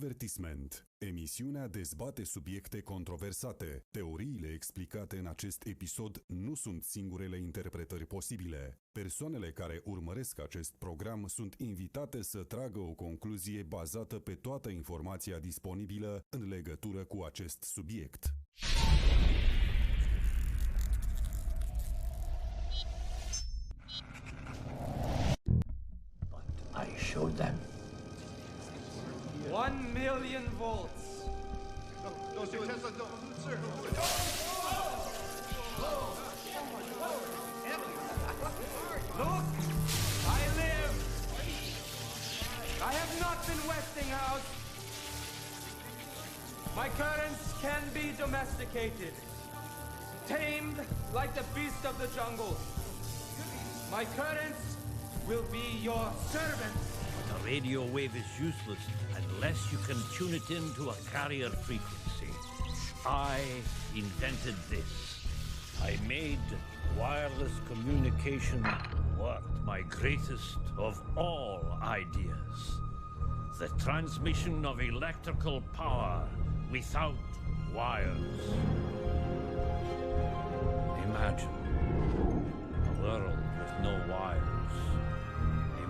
Avertisment. Emisiunea dezbate subiecte controversate. Teoriile explicate în acest episod nu sunt singurele interpretări posibile. Persoanele care urmăresc acest program sunt invitate să tragă o concluzie bazată pe toată informația disponibilă în legătură cu acest subiect. But I showed them. 1 million volts. No, sir, Tesla, no, sir. Look, I live. I have not been Westinghouse. My currents can be domesticated, tamed like the beast of the jungle. My currents will be your servants. The radio wave is useless unless you can tune it into a carrier frequency. I invented this. I made wireless communication work, my greatest of all ideas. The transmission of electrical power without wires. Imagine a world with no wires.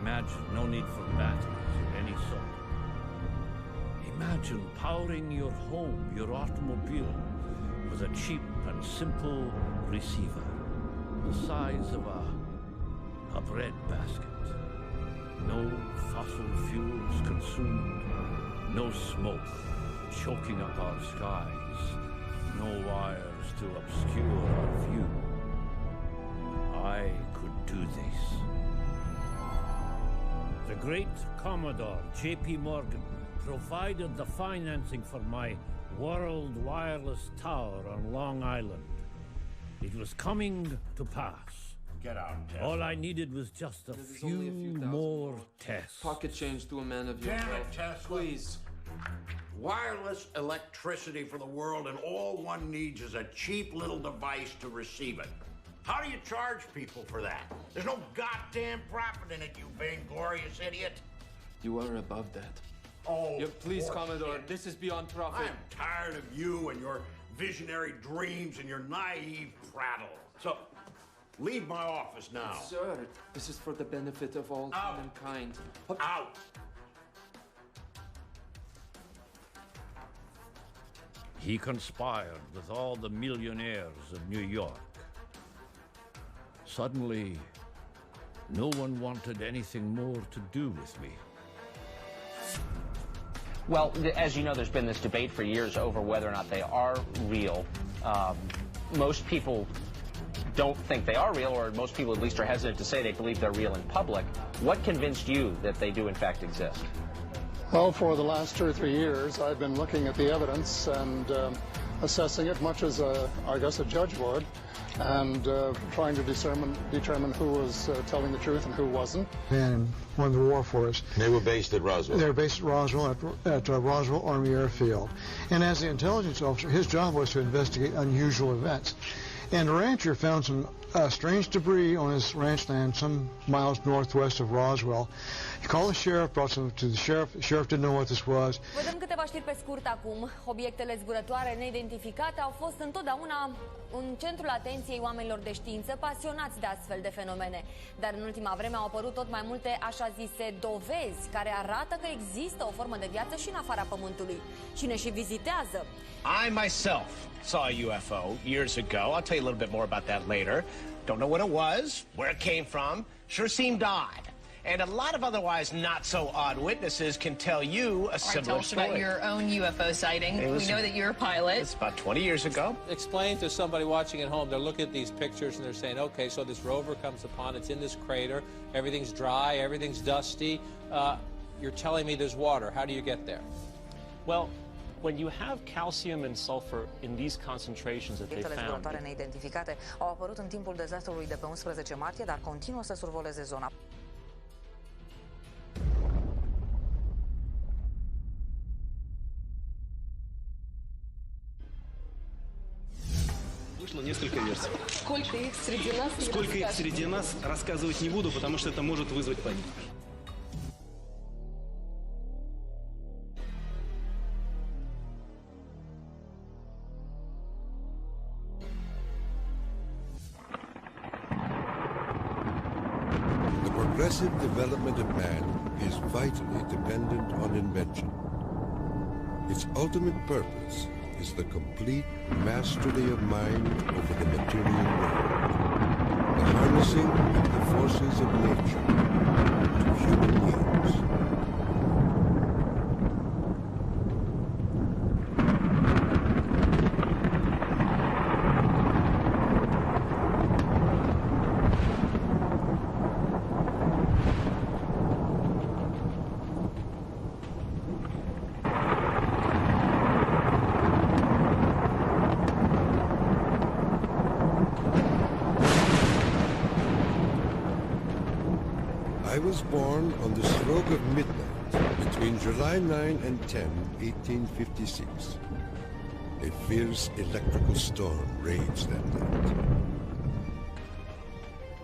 Imagine no need for batteries of any sort. Imagine powering your home, your automobile, with a cheap and simple receiver, the size of a bread basket. No fossil fuels consumed, no smoke choking up our skies, no wires to obscure our view. I could do this. The great Commodore J.P. Morgan provided the financing for my world wireless tower on Long Island. It was coming to pass. Get out, Tesla. All I needed was just a few more tests. Pocket change to a man of your Damn it, wealth. Tesla. Please. Wireless electricity for the world, and all one needs is a cheap little device to receive it. How do you charge people for that? There's no goddamn profit in it, you vainglorious idiot. You are above that. Oh, Please, poor Commodore, kid. this is beyond profit. I'm tired of you and your visionary dreams and your naive prattle. So, leave my office now. Sir, this is for the benefit of all Out. humankind. Out! He conspired with all the millionaires of New York. Suddenly, no one wanted anything more to do with me. Well, as you know, there's been this debate for years over whether or not they are real. Most people don't think they are real, or most people at least are hesitant to say they believe they're real in public. What convinced you that they do in fact exist? Well, for the last 2 or 3 years, I've been looking at the evidence and assessing it much as, I guess, a judge would, and trying to determine who was telling the truth and who wasn't. And won the war for us. They were based at Roswell. They were based at Roswell, at Roswell Army Airfield. And as the intelligence officer, his job was to investigate unusual events. And the rancher found some strange debris on his ranch land some miles northwest of Roswell. He called the sheriff, brought some to the sheriff. The sheriff didn't know what this was. Vă dăm câteva știri pe scurt acum. Obiectele zburătoare neidentificate au fost întotdeauna în centrul atenției oamenilor de știință, pasionați de astfel de fenomene. Dar în ultima vreme au apărut tot mai multe așa zise dovezi care arată că există o formă de viață și în afara Pământului. Și ne și vizitează. I myself saw a UFO years ago. I'll tell you a little bit more about that later. Don't know what it was, where it came from. Sure seemed odd. And a lot of otherwise not so odd witnesses can tell you a similar tell us story. about your own UFO sighting. We know that you're a pilot. It's about 20 years ago. Explain to somebody watching at home, they're looking at these pictures and they're saying, okay, so this rover comes upon, it's in this crater, everything's dry, everything's dusty. You're telling me there's water. How do you get there? Well, when you have calcium and sulfur in these concentrations that they Obiectele found, zburătoare neidentificate au apărut în timpul dezastrului de pe 11 martie, dar continuă să survoleze zona. Вышло несколько версий. Сколько их среди нас, рассказывать не буду, потому что это может вызвать панику. progressive development of man is vitally dependent on invention. Its ultimate purpose is the complete mastery of mind over the material world, the harnessing of the forces of nature to human use. I was born on the stroke of midnight between July 9 and 10, 1856. A fierce electrical storm raged that night.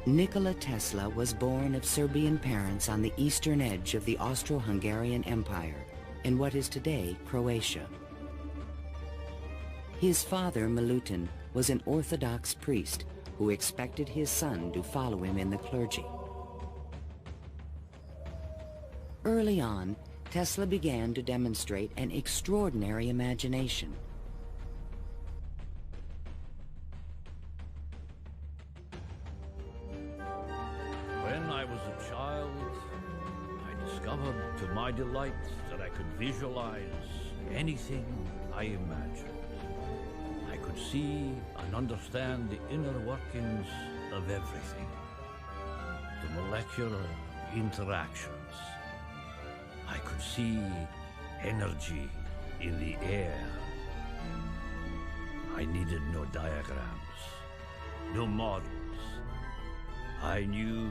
Nikola Tesla was born of Serbian parents on the eastern edge of the Austro-Hungarian Empire in what is today Croatia. His father, Milutin, was an Orthodox priest who expected his son to follow him in the clergy. Early on, Tesla began to demonstrate an extraordinary imagination. When I was a child, I discovered to my delight that I could visualize anything I imagined. I could see and understand the inner workings of everything, the molecular interactions. I could see energy in the air. I needed no diagrams, no models. I knew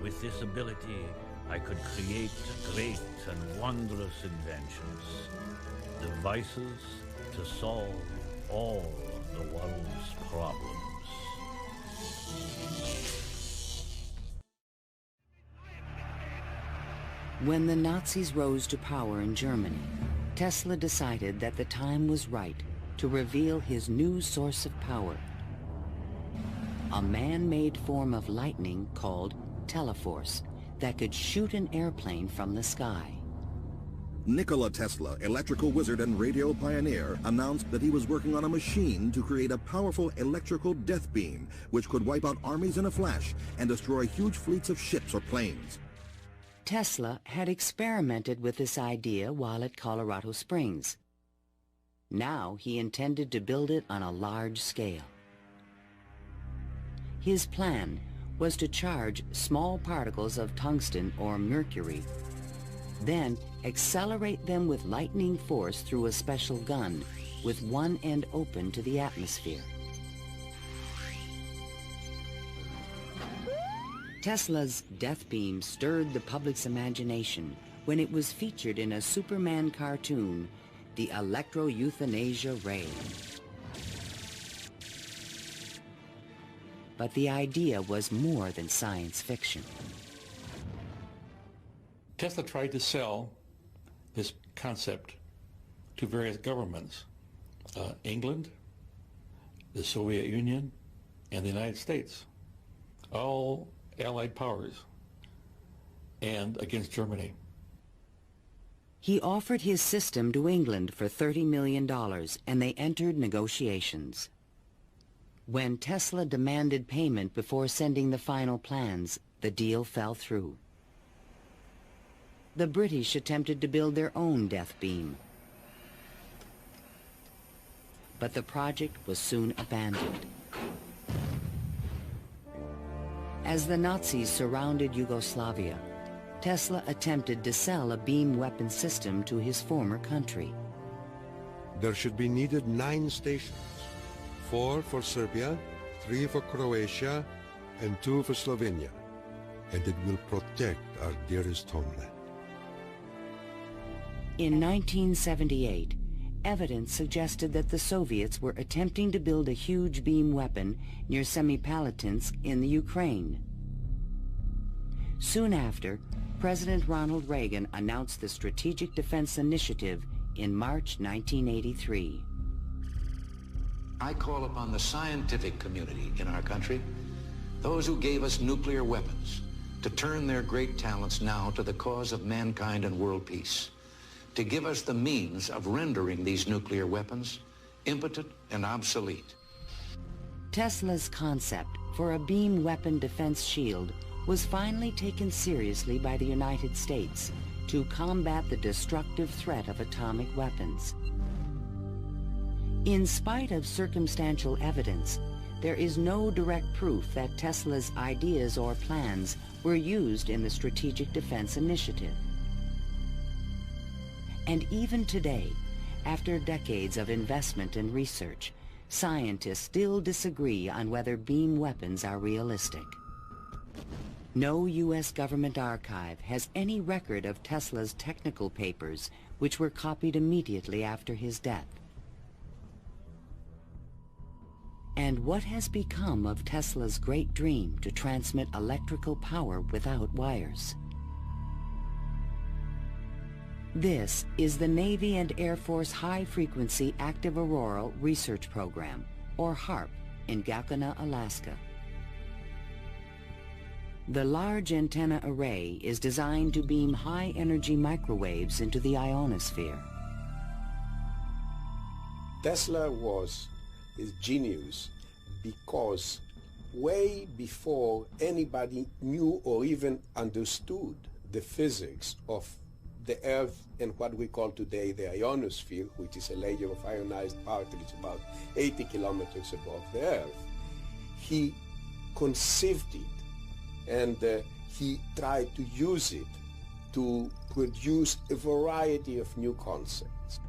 with this ability I could create great and wondrous inventions, devices to solve all of the world's problems. When the Nazis rose to power in Germany, Tesla decided that the time was right to reveal his new source of power, a man-made form of lightning called teleforce that could shoot an airplane from the sky. Nikola Tesla, electrical wizard and radio pioneer, announced that he was working on a machine to create a powerful electrical death beam which could wipe out armies in a flash and destroy huge fleets of ships or planes. Tesla had experimented with this idea while at Colorado Springs. Now he intended to build it on a large scale. His plan was to charge small particles of tungsten or mercury, then accelerate them with lightning force through a special gun with one end open to the atmosphere. Tesla's death beam stirred the public's imagination when it was featured in a Superman cartoon, the Electro-Euthanasia Ray. But the idea was more than science fiction. Tesla tried to sell this concept to various governments, England, the Soviet Union, and the United States, all Allied powers, and against Germany. He offered his system to England for $30 million, and they entered negotiations. When Tesla demanded payment before sending the final plans, the deal fell through. The British attempted to build their own death beam, but the project was soon abandoned. As the Nazis surrounded Yugoslavia, Tesla attempted to sell a beam weapon system to his former country. There should be needed 9 stations, 4 for Serbia, 3 for Croatia, and 2 for Slovenia, and it will protect our dearest homeland. In 1978, evidence suggested that the Soviets were attempting to build a huge beam weapon near Semipalatinsk in the Ukraine. Soon after, President Ronald Reagan announced the Strategic Defense Initiative in March 1983. I call upon the scientific community in our country, those who gave us nuclear weapons, to turn their great talents now to the cause of mankind and world peace, to give us the means of rendering these nuclear weapons impotent and obsolete. Tesla's concept for a beam weapon defense shield was finally taken seriously by the United States to combat the destructive threat of atomic weapons. In spite of circumstantial evidence, there is no direct proof that Tesla's ideas or plans were used in the Strategic Defense Initiative. And even today, after decades of investment and research, scientists still disagree on whether beam weapons are realistic. No U.S. government archive has any record of Tesla's technical papers, which were copied immediately after his death. And what has become of Tesla's great dream to transmit electrical power without wires? This is the Navy and Air Force High Frequency Active Auroral Research Program, or HAARP, in Gakona, Alaska. The large antenna array is designed to beam high-energy microwaves into the ionosphere. Tesla was his genius because way before anybody knew or even understood the physics of the Earth and what we call today the ionosphere, which is a layer of ionized particles about 80 kilometers above the Earth, he conceived it and he tried to use it to produce a variety of new concepts.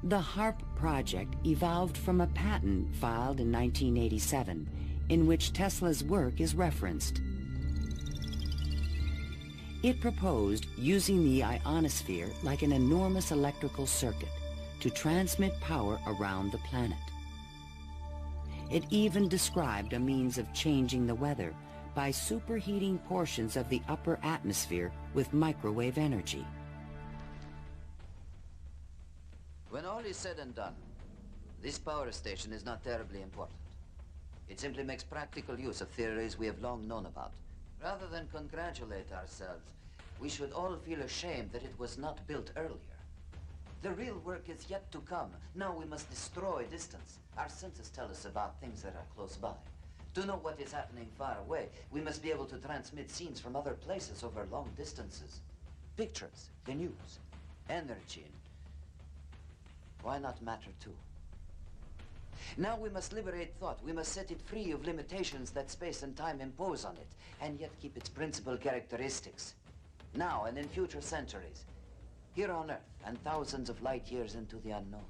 The HAARP project evolved from a patent filed in 1987 in which Tesla's work is referenced. It proposed using the ionosphere like an enormous electrical circuit to transmit power around the planet. It even described a means of changing the weather by superheating portions of the upper atmosphere with microwave energy. When all is said and done, this power station is not terribly important. It simply makes practical use of theories we have long known about. Rather than congratulate ourselves, we should all feel ashamed that it was not built earlier. The real work is yet to come. Now we must destroy distance. Our senses tell us about things that are close by. To know what is happening far away, we must be able to transmit scenes from other places over long distances. Pictures, the news, energy, why not matter too? Now we must liberate thought. We must set it free of limitations that space and time impose on it, and yet keep its principal characteristics. Now and in future centuries, here on Earth and thousands of light years into the unknown.